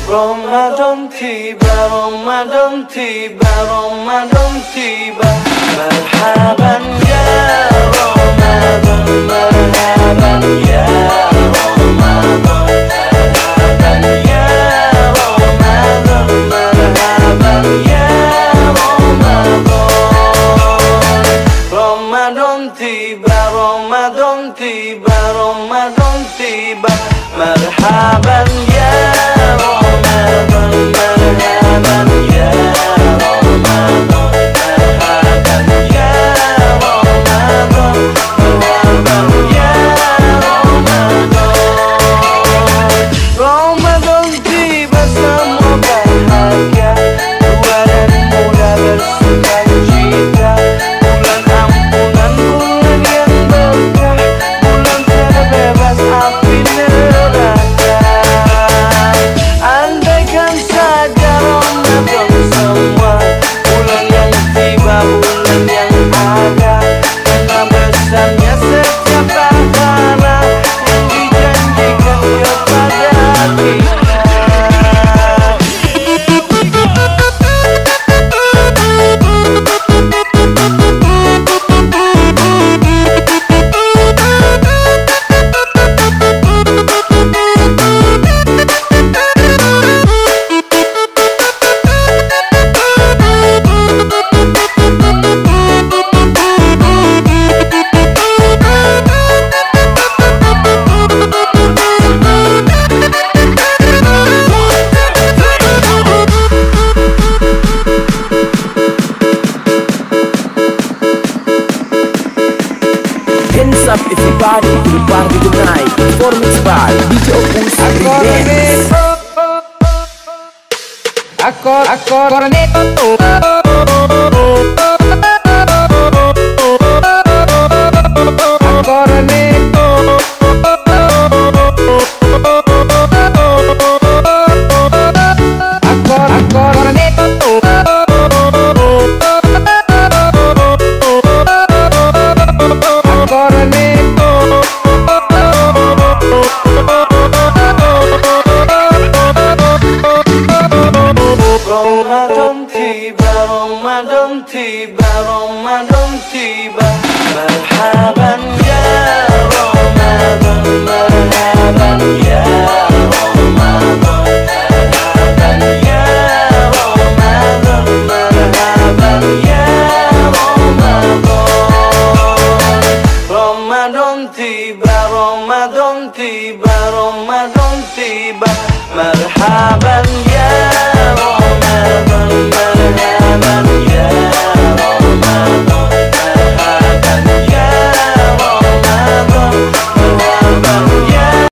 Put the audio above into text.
Ramadan tiba, Ramadan tiba, Ramadan tiba. Marhaban ya Ramadan, marhaban ya Ramadan, marhaban ya Ramadan, marhaban ya Ramadan. Ramadan tiba, Ramadan tiba, Ramadan tiba. Marhaban ya Ramadan, marhaban ya Ramadan, marhaban ya Ramadan, marhaban ya Ramadan. Ramadan tiba semua bahagia, tua dan muda bersukacita. Bulan ampunan, bulan yang berkah, bulan terbebas api neraka. Andaikan saja Ramadan semua, bulan yang tiba, bulan yang ada, karena besarnya setiap pahala yang dijanjikan kepada kita. Hands up everybody to the party tonight. Performance by DJ Opus Remix. Ramadan tiba, Ramadan tiba, Ramadan tiba.